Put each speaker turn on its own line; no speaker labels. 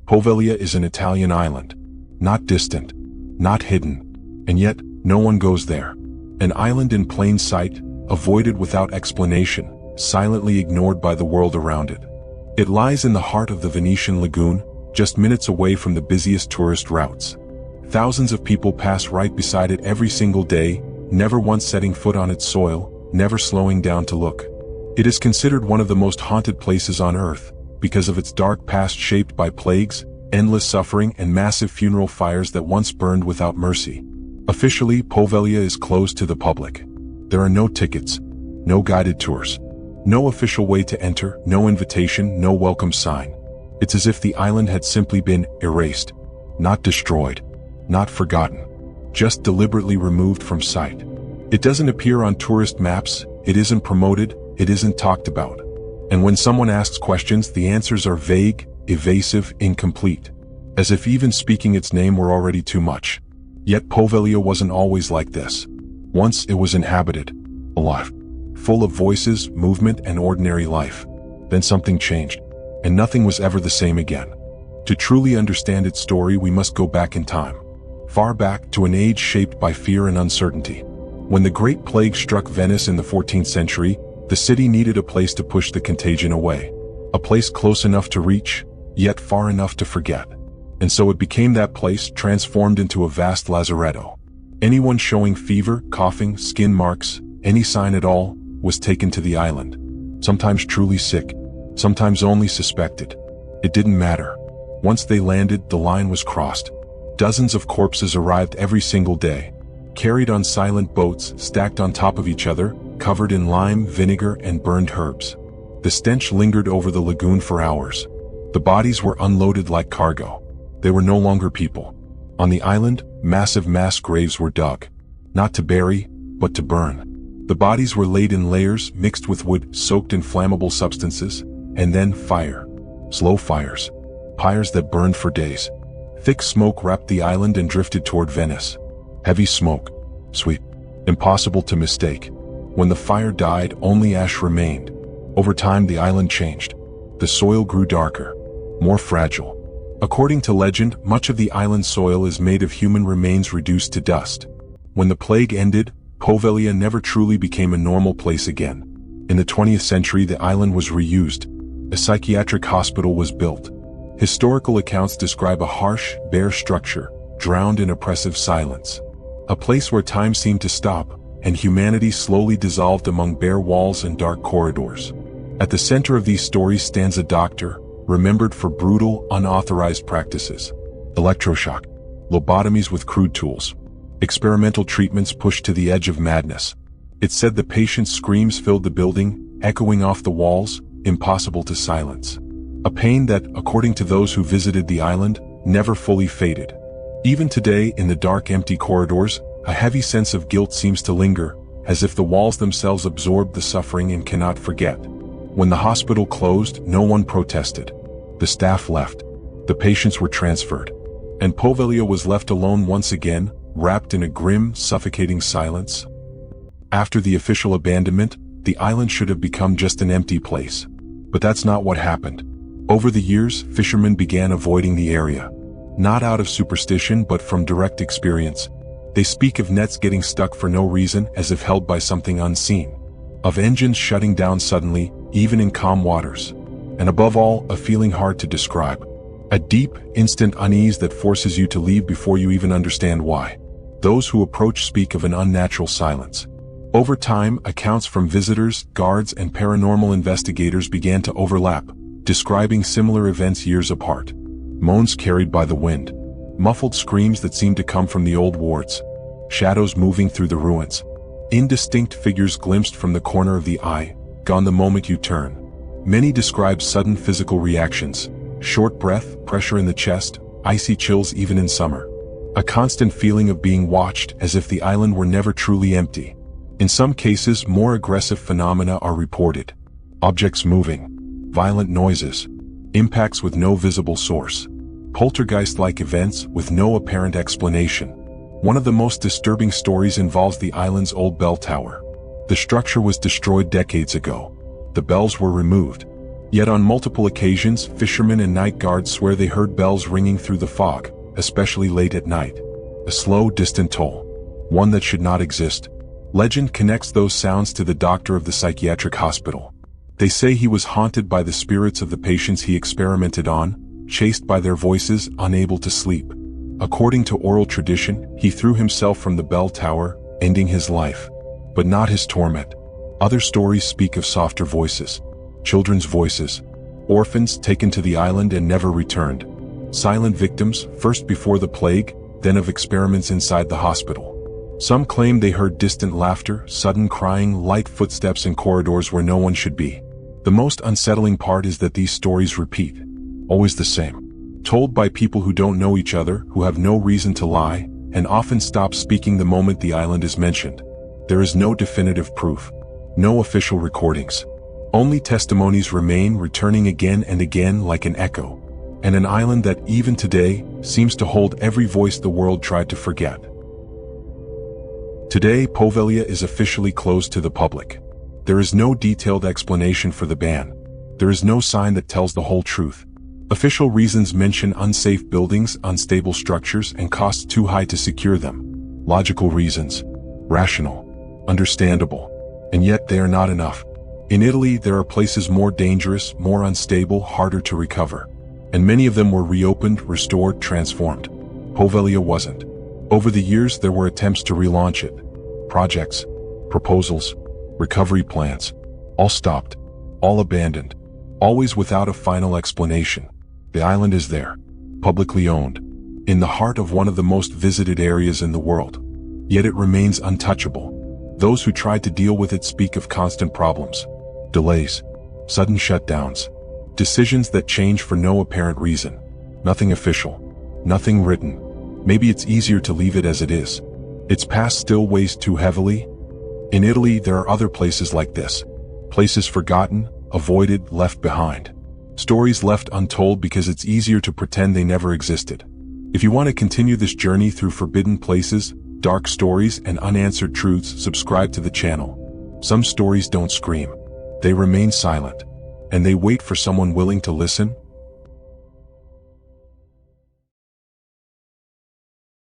Poveglia is an Italian island. Not distant, not hidden, and yet no one goes there. An island in plain sight, avoided without explanation, silently ignored by the world around it. It lies in the heart of the Venetian Lagoon, just minutes away from the busiest tourist routes. Thousands of people pass right beside it every single day, never once setting foot on its soil, never slowing down to look. It is considered one of the most haunted places on Earth, because of its dark past shaped by plagues, endless suffering, and massive funeral fires that once burned without mercy. Officially, Poveglia is closed to the public. There are no tickets, no guided tours, no official way to enter, no invitation, no welcome sign. It's as if the island had simply been erased, not destroyed, not forgotten, just deliberately removed from sight. It doesn't appear on tourist maps, it isn't promoted, it isn't talked about. And when someone asks questions, the answers are vague, evasive, incomplete, as if even speaking its name were already too much. Yet Poveglia wasn't always like this. Once it was inhabited, alive, full of voices, movement, and ordinary life. Then something changed, and nothing was ever the same again. To truly understand its story, we must go back in time. Far back to an age shaped by fear and uncertainty. When the Great Plague struck Venice in the 14th century, the city needed a place to push the contagion away. A place close enough to reach, yet far enough to forget. And so it became that place, transformed into a vast lazaretto. Anyone showing fever, coughing, skin marks, any sign at all, was taken to the island. Sometimes truly sick, sometimes only suspected. It didn't matter. Once they landed, the line was crossed. Dozens of corpses arrived every single day, carried on silent boats, stacked on top of each other, covered in lime, vinegar, and burned herbs. The stench lingered over the lagoon for hours. The bodies were unloaded like cargo. They were no longer people. On the island, massive mass graves were dug. Not to bury, but to burn. The bodies were laid in layers, mixed with wood, soaked in flammable substances, and then fire. Slow fires. Pyres that burned for days. Thick smoke wrapped the island and drifted toward Venice. Heavy smoke. Sweet. Impossible to mistake. When the fire died, only ash remained. Over time, the island changed. The soil grew darker, more fragile. According to legend, much of the island's soil is made of human remains reduced to dust. When the plague ended, Poveglia never truly became a normal place again. In the 20th century, the island was reused. A psychiatric hospital was built. Historical accounts describe a harsh, bare structure, drowned in oppressive silence. A place where time seemed to stop, and humanity slowly dissolved among bare walls and dark corridors. At the center of these stories stands a doctor, remembered for brutal, unauthorized practices. Electroshock, lobotomies with crude tools, experimental treatments pushed to the edge of madness. It's said the patient's screams filled the building, echoing off the walls, impossible to silence. A pain that, according to those who visited the island, never fully faded. Even today, in the dark, empty corridors, a heavy sense of guilt seems to linger, as if the walls themselves absorbed the suffering and cannot forget. When the hospital closed, no one protested. The staff left. The patients were transferred. And Poveglia was left alone once again, wrapped in a grim, suffocating silence. After the official abandonment, the island should have become just an empty place. But that's not what happened. Over the years, fishermen began avoiding the area. Not out of superstition, but from direct experience. They speak of nets getting stuck for no reason, as if held by something unseen. Of engines shutting down suddenly, even in calm waters. And above all, a feeling hard to describe. A deep, instant unease that forces you to leave before you even understand why. Those who approach speak of an unnatural silence. Over time, accounts from visitors, guards, and paranormal investigators began to overlap, describing similar events years apart. Moans carried by the wind. Muffled screams that seemed to come from the old wards. Shadows moving through the ruins. Indistinct figures glimpsed from the corner of the eye, gone the moment you turn. Many describe sudden physical reactions. Short breath, pressure in the chest, icy chills even in summer. A constant feeling of being watched, as if the island were never truly empty. In some cases, more aggressive phenomena are reported. Objects moving. Violent noises. Impacts with no visible source. Poltergeist-like events with no apparent explanation. One of the most disturbing stories involves the island's old bell tower. The structure was destroyed decades ago. The bells were removed. Yet on multiple occasions, fishermen and night guards swear they heard bells ringing through the fog, especially late at night. A slow, distant toll. One that should not exist. Legend connects those sounds to the doctor of the psychiatric hospital. They say he was haunted by the spirits of the patients he experimented on, chased by their voices, unable to sleep. According to oral tradition, he threw himself from the bell tower, ending his life. But not his torment. Other stories speak of softer voices. Children's voices. Orphans taken to the island and never returned. Silent victims, first before the plague, then of experiments inside the hospital. Some claim they heard distant laughter, sudden crying, light footsteps in corridors where no one should be. The most unsettling part is that these stories repeat. Always the same. Told by people who don't know each other, who have no reason to lie, and often stop speaking the moment the island is mentioned. There is no definitive proof. No official recordings. Only testimonies remain, returning again and again like an echo. And an island that, even today, seems to hold every voice the world tried to forget. Today, Poveglia is officially closed to the public. There is no detailed explanation for the ban. There is no sign that tells the whole truth. Official reasons mention unsafe buildings, unstable structures, and costs too high to secure them. Logical reasons. Rational. Understandable. And yet they are not enough. In Italy, there are places more dangerous, more unstable, harder to recover. And many of them were reopened, restored, transformed. Poveglia wasn't. Over the years, there were attempts to relaunch it. Projects, proposals, recovery plans. All stopped. All abandoned. Always without a final explanation. The island is there. Publicly owned. In the heart of one of the most visited areas in the world. Yet it remains untouchable. Those who try to deal with it speak of constant problems. Delays. Sudden shutdowns. Decisions that change for no apparent reason. Nothing official. Nothing written. Maybe it's easier to leave it as it is. Its past still weighs too heavily. In Italy, there are other places like this. Places forgotten, avoided, left behind. Stories left untold because it's easier to pretend they never existed. If you want to continue this journey through forbidden places, dark stories, and unanswered truths, subscribe to the channel. Some stories don't scream. They remain silent. And they wait for someone willing to listen.